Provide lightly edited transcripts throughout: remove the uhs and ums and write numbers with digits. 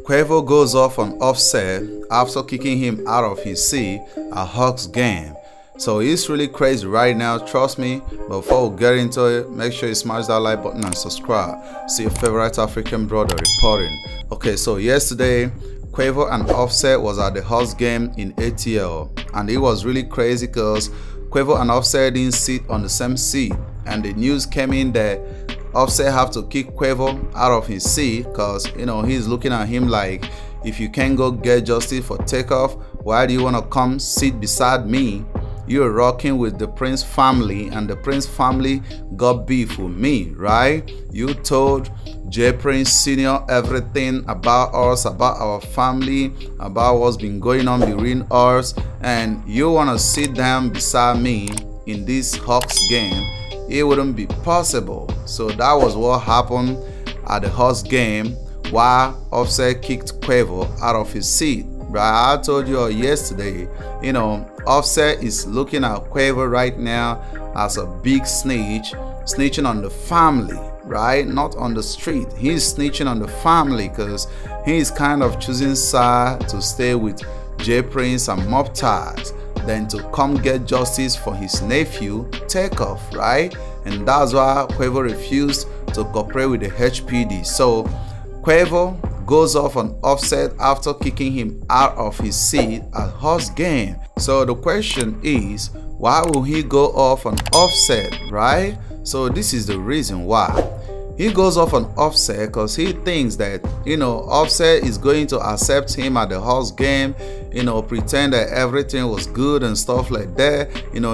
Quavo goes off on Offset after kicking him out of his seat at Hawks game. So it's really crazy right now, trust me. But before we get into it, make sure you smash that like button and subscribe. See your favorite African brother reporting. Okay, so yesterday Quavo and Offset was at the Hawks game in ATL, and it was really crazy because Quavo and Offset didn't sit on the same seat, and the news came in that Offset have to kick Quavo out of his seat because he's looking at him like, if you can't go get justice for Takeoff, why do you want to come sit beside me? You're rocking with the Prince family, and the Prince family got beef with me, right? You told J Prince Sr. everything about us, about our family, about what's been going on between us, and you want to sit down beside me in this Hawks game. It wouldn't be possible. So that was what happened at the Hawks game while Offset kicked Quavo out of his seat. Right? I told you yesterday, Offset is looking at Quavo right now as a big snitch, snitching on the family, right? Not on the street. He's snitching on the family because he's kind of choosing side to stay with J Prince and Mob Ties than to come get justice for his nephew Takeoff, right? And that's why Quavo refused to cooperate with the HPD. So Quavo goes off on Offset after kicking him out of his seat at Hawks game. So the question is, why will he go off on Offset, right? So this is the reason why. He goes off on Offset because he thinks that, Offset is going to accept him at the Hawks game, pretend that everything was good and stuff like that.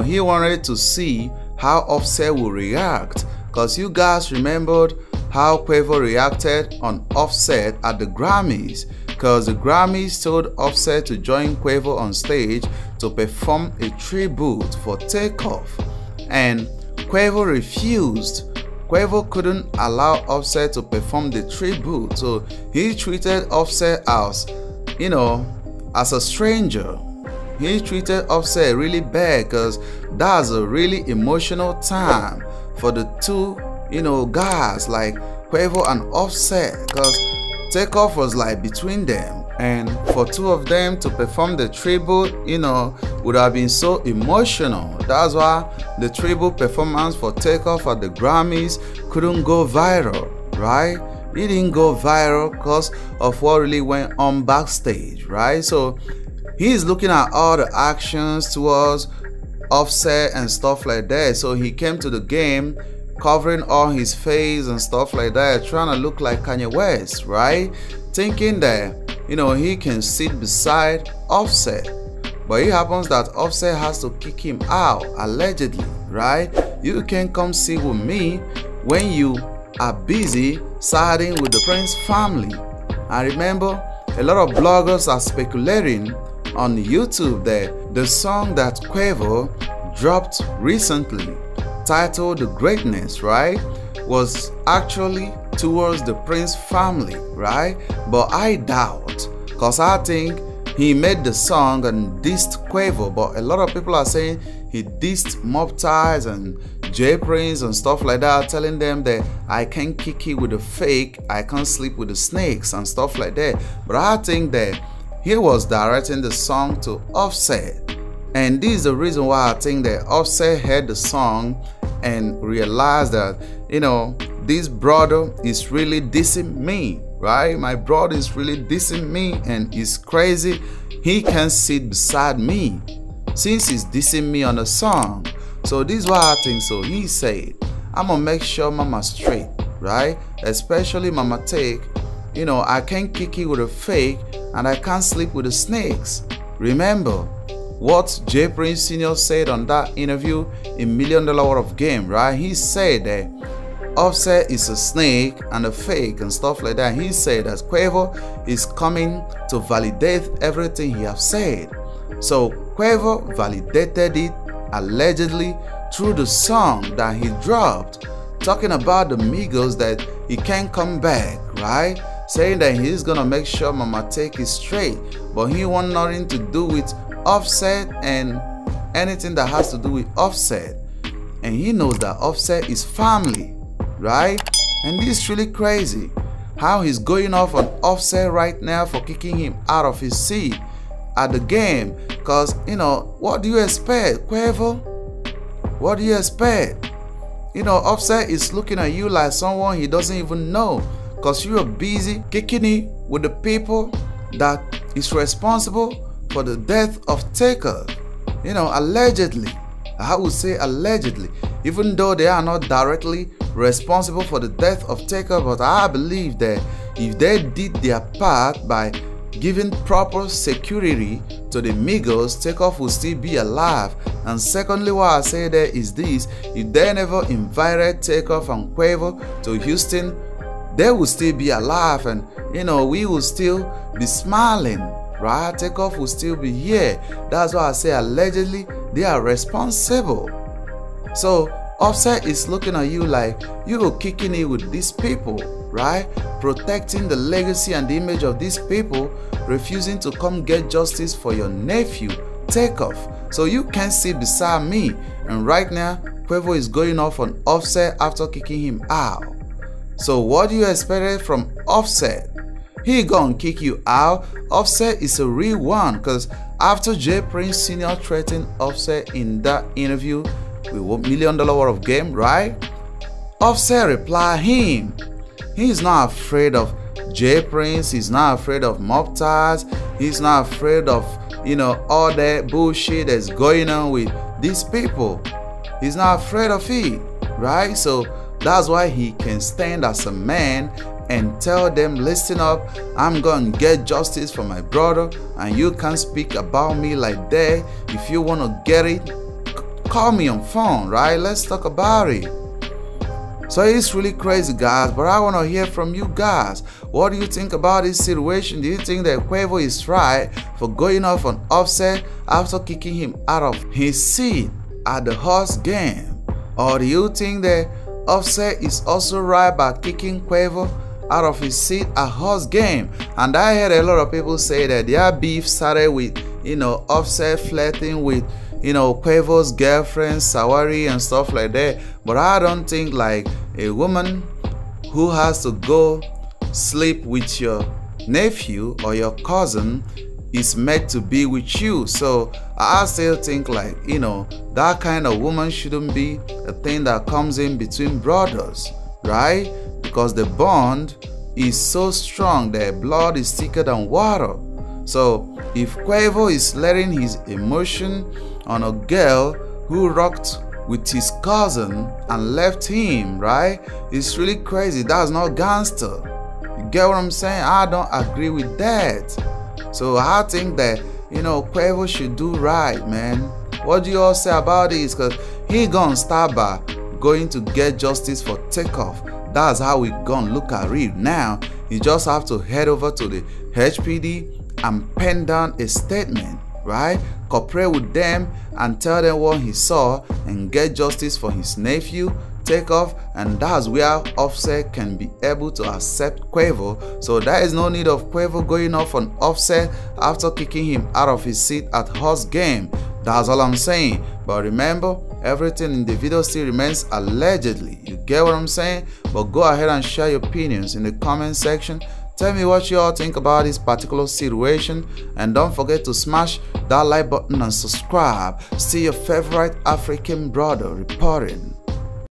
He wanted to see how Offset will react, because you guys remembered how Quavo reacted on Offset at the Grammys, because the Grammys told Offset to join Quavo on stage to perform a tribute for Takeoff, and Quavo refused. Quavo couldn't allow Offset to perform the tribute, so he treated Offset as, as a stranger. He treated Offset really bad because that's a really emotional time for the two, guys like Quavo and Offset, because Takeoff was like between them, and for two of them to perform the tribute, would have been so emotional. That's why the tribute performance for Takeoff at the Grammys couldn't go viral, right? It didn't go viral because of what really went on backstage, right? So he's looking at all the actions towards Offset and stuff like that. So he came to the game covering all his face and stuff like that, trying to look like Kanye West, right? Thinking that, he can sit beside Offset. But it happens that Offset has to kick him out, allegedly, right? You can come sit with me when you are busy siding with the Prince family. I remember a lot of bloggers are speculating on YouTube that the song that Quavo dropped recently, titled The Greatness, right, was actually towards the Prince family, right? But I doubt, because I think he made the song and dissed Quavo, but a lot of people are saying he dissed Mob Ties and J Prince and stuff like that, telling them that I can't kick it with the fake, I can't sleep with the snakes and stuff like that. But I think that he was directing the song to Offset, and this is the reason why I think that Offset heard the song and realized that, this brother is really dissing me, right? My brother is really dissing me, and it's crazy he can't sit beside me since he's dissing me on a song. So this is why I think so. He said, I'm gonna make sure mama straight, right? Especially Mama Take, I can't kick it with a fake, and I can't sleep with the snakes. Remember what J Prince Sr. said on that interview in $1 Million Worth of Game, right? He said that Offset is a snake and a fake and stuff like that. He said that Quavo is coming to validate everything he have said. So Quavo validated it allegedly through the song that he dropped, talking about the migos that he can't come back, right? Saying that he's gonna make sure Mama Take is straight, but he want nothing to do with Offset and anything that has to do with Offset. And he knows that Offset is family, right? And this is really crazy. how he's going off on Offset right now for kicking him out of his seat at the game. Because, you know, what do you expect, Quavo? What do you expect? You know, Offset is looking at you like someone he doesn't even know, because you are busy kicking it with the people that is responsible for the death of Taker. You know, allegedly. I would say allegedly, even though they are not directly responsible for the death of Taker, but I believe that if they did their part by giving proper security to the Migos, Takeoff will still be alive. And secondly, what I say there is this: if they never invited Takeoff and Quavo to Houston, they will still be alive, and you know, we will still be smiling, right? Takeoff will still be here. That's why I say allegedly they are responsible. So Offset is looking at you like you're kicking it with these people, right? Protecting the legacy and the image of these people, refusing to come get justice for your nephew, Takeoff. So you can't sit beside me. And right now, Quavo is going off on Offset after kicking him out. So what do you expect from Offset? He gonna kick you out. Offset is a real one, because after Jay Prince Sr. threatened Offset in that interview with $1 million worth of game, right? Offset replied him. He's not afraid of Jay Prince. He's not afraid of mob ties. He's not afraid of, you know, all that bullshit that's going on with these people. He's not afraid of it, right? So that's why he can stand as a man and tell them, listen up, I'm gonna get justice for my brother, and you can't speak about me like that. If you want to get it, call me on phone, right? Let's talk about it. So it's really crazy, guys, but I want to hear from you guys. What do you think about this situation? Do you think that Quavo is right for going off on Offset after kicking him out of his seat at the horse game? Or do you think that Offset is also right by kicking Quavo out of his seat at horse game? And I heard a lot of people say that their beef started with, you know, Offset flirting with, you know, Quavo's girlfriend, Sawari, and stuff like that. But I don't think like a woman who has to go sleep with your nephew or your cousin is meant to be with you. So I still think like, you know, that kind of woman shouldn't be a thing that comes in between brothers, right? Because the bond is so strong that blood is thicker than water. So if Quavo is letting his emotion on a girl who rocked with his cousin and left him, right? It's really crazy. That's not gangster. You get what I'm saying? I don't agree with that. So I think that, you know, Quavo should do right, man. What do you all say about this? Because he gonna start by going to get justice for Takeoff. That's how we gonna look at it now. You just have to head over to the HPD and pen down a statement, right? Cooperate with them and tell them what he saw and get justice for his nephew, Takeoff, and that's where Offset can be able to accept Quavo. So there is no need of Quavo going off on Offset after kicking him out of his seat at horse game. That's all I'm saying. But remember, everything in the video still remains allegedly. You get what I'm saying? But go ahead and share your opinions in the comment section. Tell me what you all think about this particular situation, and don't forget to smash that like button and subscribe. See your favorite African brother reporting.